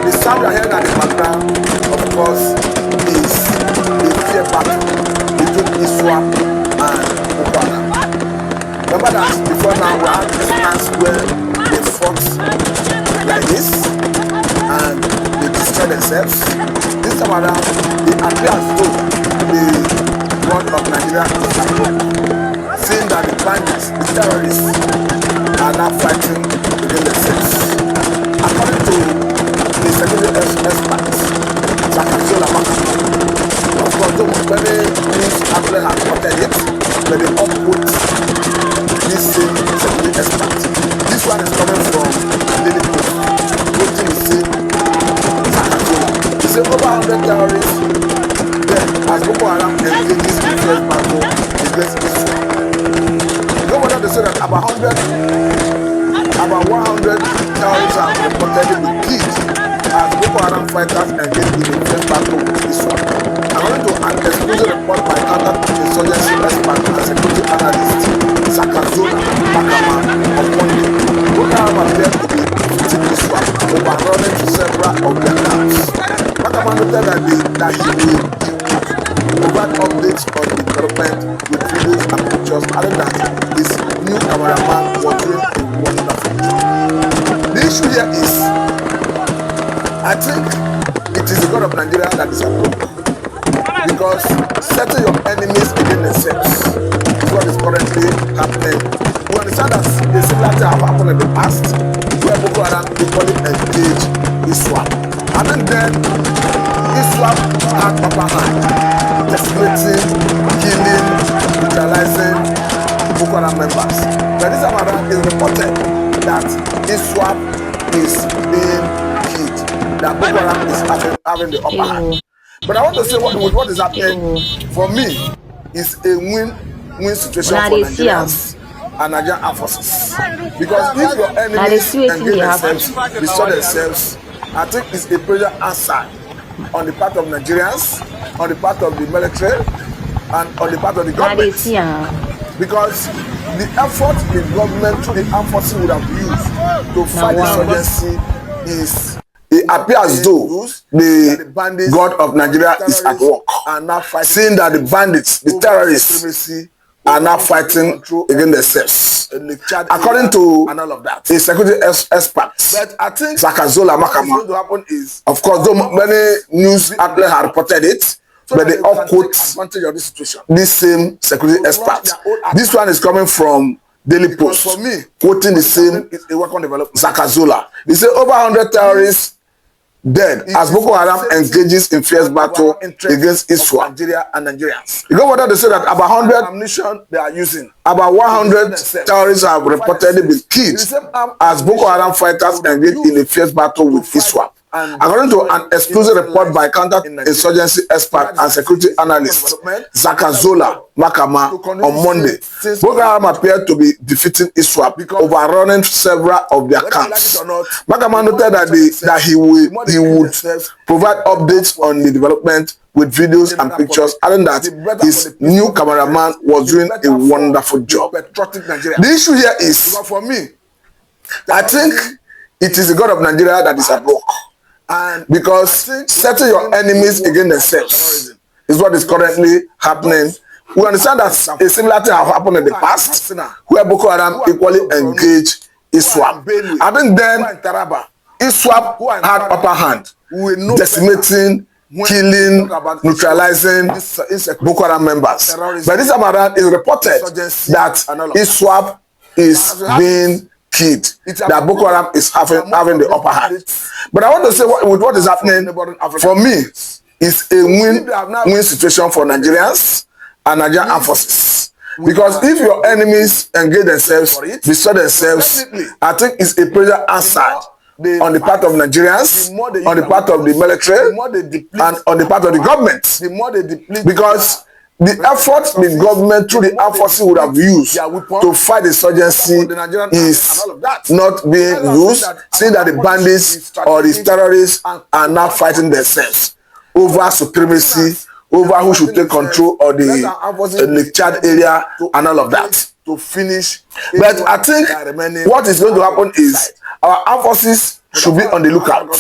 The sound you're hearing at the background, of course, is a fear battle between Iswap and Boko Haram. Remember that before now we had instance where they fought like this and they destroyed themselves. This time around, it appears as though the God of Nigeria is at work, seeing that the bandits, the terrorists, are now fighting against themselves. According to the security experts, Zakazola Makama, of course, many news outlets have reported it, but they all put this same security expert. This one is coming from Daily Post, quoting the same Zakazola. He said over 100 terrorists dead as Boko Haram engages in first battle against Iswap. No wonder they say that about 100 terrorists have reportedly been killed as Boko Haram fighters engage in the first battle with Iswap. According to an exclusive report by counter-insurgency expert and security analyst Zakazola Makama on Monday, Boko Haram appeared to be defeating Iswap, overrunning several of their camps. Makama noted that he will provide updates on the development with videos and pictures, adding that his new cameraman was doing a wonderful job. The issue here is, I think it is the God of Nigeria that is at work, because setting your enemies against themselves is what is currently happening. We understand that a similar thing have happened in the past, where Boko Haram equally engaged Iswap, and then Iswap had upper hand, decimating, killing, neutralizing Boko Haram members. But this time around, is reported that Iswap is being killed, that Boko Haram is having the upper hand. But I want to say what is happening for me is a win-win situation for Nigerians and Nigerian armed forces. Because if your enemies engage themselves, destroy themselves, I think it's a prayer answer on the part of Nigerians, on the part of the military, and on the part of the government. Because the effort the government to the armed forces would have used to fight insurgency is, it appears as though the God of Nigeria is at work, seeing that the bandits, the terrorists, are now fighting against themselves. According to a security expert, but I think Zakazola Makama, of course, though many news outlets have reported it, but they all quote this same security expert. This one is coming from Daily Post, quoting the same Zakazola. He said over 100 terrorists dead as Boko Haram engages in fierce battle against Iswap and Nigerians. You go further to say that about 100 ammunition they are using, about 100 terrorists have reportedly been killed as Boko Haram fighters engage in a fierce battle with Iswap. According to an exclusive report by counter-insurgency expert and security analyst Zakazola Makama on Monday, Boko Haram appeared to be defeating Iswap, overrunning several of their camps. Makama noted that he would provide updates on the development with videos and pictures, adding that his new cameraman was doing a wonderful job. The issue here is, for me, I think it is the God of Nigeria that is at work. And because setting your enemies against themselves is what is currently happening. We understand that a similar thing have happened in the past, where Boko Haram equally engaged Iswap. And then Iswap had upper hand, decimating, killing, neutralizing Boko Haram members. But this time around, it's reported that Iswap is being killed, that Boko Haram is having the upper hand. But I want to say what is happening for me is a win-win situation for Nigerians and Nigerian armed forces. Because if your enemies engage themselves, destroy themselves, I think it's a prayer answered on the part of Nigerians, on the part of the military, and on the part of the government. Because the effort the government through the armed forces would have used to fight insurgency is not being used, seeing that the bandits or the terrorists are now fighting themselves over supremacy, over who should take control of the Chad area and all of that. To finish, but I think what is going to happen is our armed forces should be on the lookout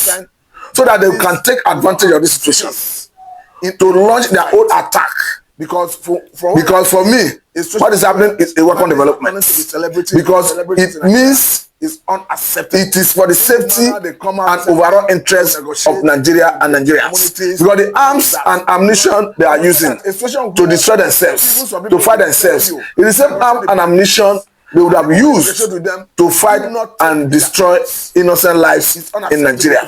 so that they can take advantage of this situation to launch their own attack. Because for me, what is happening is a weapon development. Because it means it's unacceptable. It is for the safety and overall interest of Nigeria and Nigerians. Because the arms and ammunition they are using to destroy themselves, to fight themselves, is the same arm and ammunition they would have used to fight and destroy innocent lives in Nigeria.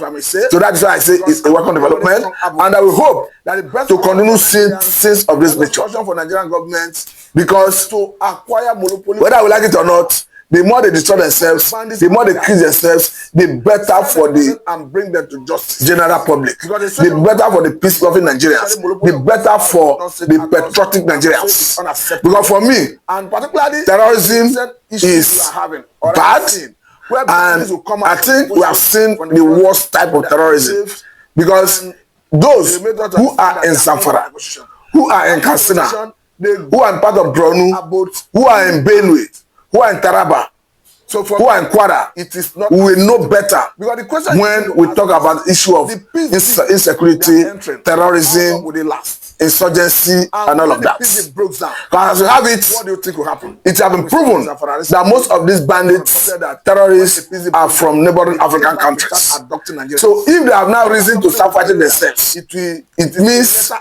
So that's why I say it's a weapon development, and I will hope to continue seeing things of this nature for Nigerian government, because to acquire monopoly, whether we like it or not, the more they destroy themselves, the more they kill themselves, the better for the and bring them to justice general public, the better for the peace-loving Nigerians, the better for the patriotic Nigerians. Because for me, and particularly terrorism is bad, and I think we have seen the worst type of terrorism, because those who are in Zamfara, who are in Katsina, who are in part of Borno, who are in Benue, who are in Taraba, who are in Kwara, it is not, we will know better when we talk about the issue of insecurity, terrorism, insurgency, and all of that. Because as we have it, what do you think will happen? It has been proven that most of these bandits, terrorists, are from neighboring African countries. So if they have now reason to start fighting themselves, it means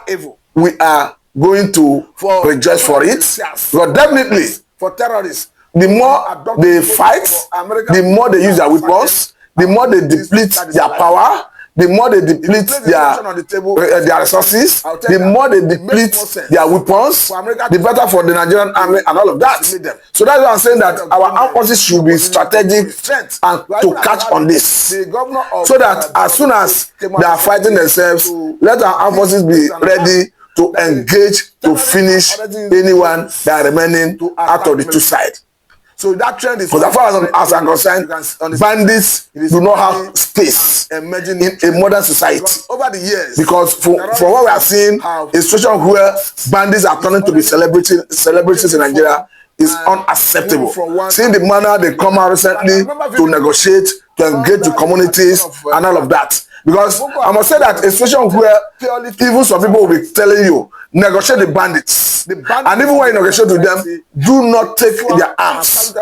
we are going to rejoice for it. But definitely, for terrorists, the more they fight, the more they use their weapons, the more they deplete their power, the more they deplete their resources, the more they deplete their weapons, the better for the Nigerian army and all of that. So that's why I'm saying that our armed forces should be strategic and to catch on this, so that as soon as they are fighting themselves, let our armed forces be ready to engage to finish anyone that are remaining out of the two sides. So that trend is, as far as I'm concerned, bandits do not have space in a modern society. Over the years, because from what we are seeing, a situation where bandits are turning to be celebrities in Nigeria is unacceptable. Seeing the manner they come out recently to negotiate, to engage with communities and all of that. Because I must say that a situation where even some people will be telling you, negotiate the bandits. And even when you negotiate with them, do not take their arms.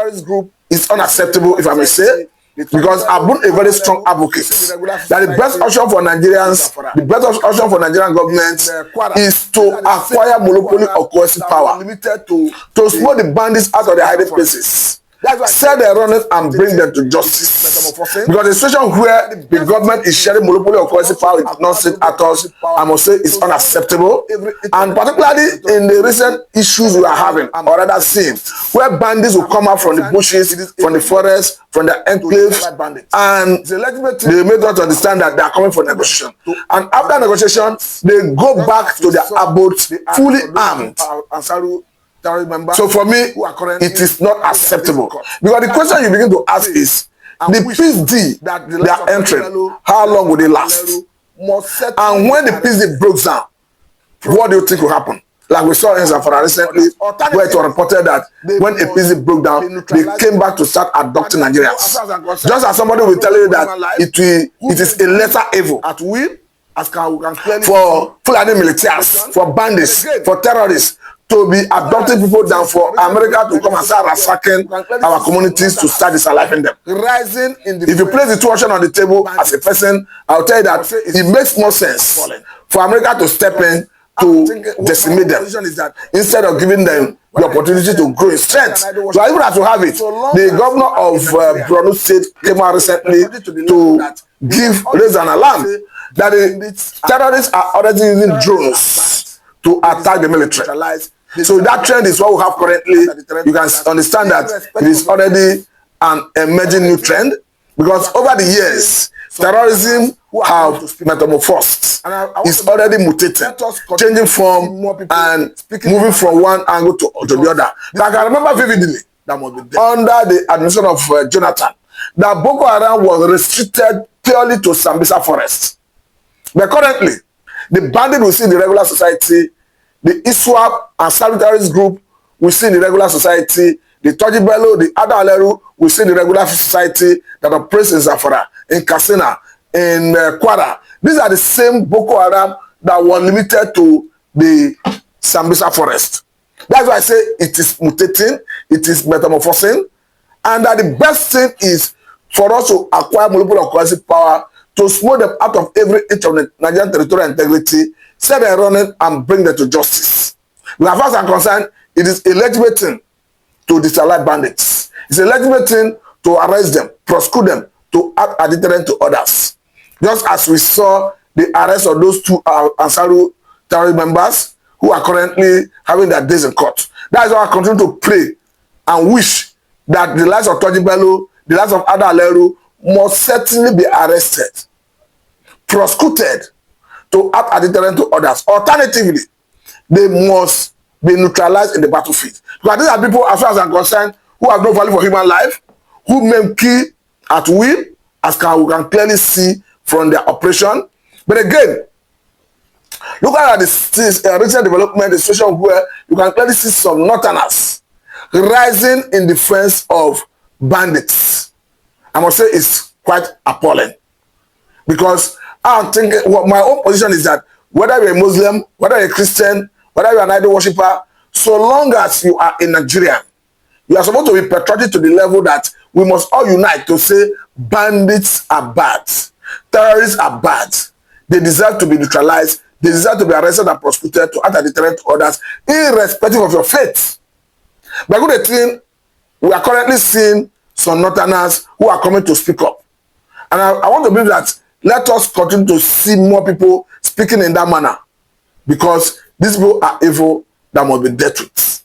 It's unacceptable, if I may say, because I've been a very strong advocate that the best option for Nigerians, the best option for Nigerian government is to acquire monopoly or coercive power, to smoke the bandits out of their hiding places, set their runners and bring them to justice. Because the situation where the government is sharing monopoly or coercive power with non-state actors, I must say, is unacceptable. And particularly in the recent issues we are having, or rather seeing, where bandits will come out from the bushes, from the forest, from the enclaves, and they made us understand that they are coming for negotiation. And after negotiation, they go back to their abodes fully armed. So for me, it is not acceptable. Because the question you begin to ask is, the peace deal that they are entering, how long will they last? And when the peace deal breaks down, what do you think will happen? Like we saw in Zamfara recently, where it was reported that when a peace deal broke down, they came back to start adopting Nigerians. Just as somebody will tell you that it is a lesser evil at will, for Fulani militias, for bandits, for terrorists, to be adopting people down, for America to come and start ransacking our communities to start disaliving them. If you place the two options on the table as a person, I'll tell you that it makes more sense for America to step in to decimate them instead of giving them the opportunity to grow in strength. So I even have to have it. The governor of Borno State came out recently to raise an alarm that the terrorists are already using drones to attack the military. So that trend is what we have currently. You can understand that it is already an emerging new trend, because over the years, terrorism have metamorphosed. It's already mutating, changing form and moving from one angle to the other. I can remember vividly that under the administration of Jonathan, that Boko Haram was restricted purely to Sambisa forest. But currently, the bandit we see in the regular society, the Iswap and Salutaris group we see in the regular society, the Tojibelo, the Adaleru we see in the regular society that operates in Zamfara, in Katsina, in Kwara. These are the same Boko Haram that were limited to the Sambisa forest. That's why I say it is mutating, it is metamorphosing, and that the best thing is for us to acquire monopoly of currency power to smooth them out of every inch of the Nigerian territorial integrity, set them running, and bring them to justice. As far as I'm concerned, it is a legitimate thing to disallow bandits. It's a legitimate thing to arrest them, prosecute them, to act as deterrent to others. Just as we saw the arrest of those two Ansaru terrorist members who are currently having their days in court. That is why I continue to pray and wish that the lives of Toji Bello, the lives of Ada Aleru must certainly be arrested, prosecuted, to act as deterrent to others. Alternatively, they must be neutralized in the battlefield. Because these are people, as far as I'm concerned, who have no value for human life, who may kill at will, as we can clearly see from their operation. But again, look at this recent development, the situation where you can clearly see some northerners rising in defense of bandits. I must say it's quite appalling. Because I'm thinking, well, my own position is that whether you're a Muslim, whether you're a Christian, whether you're an idol worshiper, so long as you are a Nigerian, you are supposed to be patriotic to the level that we must all unite to say bandits are bad, terrorists are bad. They deserve to be neutralized. They deserve to be arrested and prosecuted to act as deterrent to others, irrespective of your faith. But good thing, we are currently seeing some northerners who are coming to speak up. And I want to believe that let us continue to see more people speaking in that manner, because these people are evil that must be dealt with.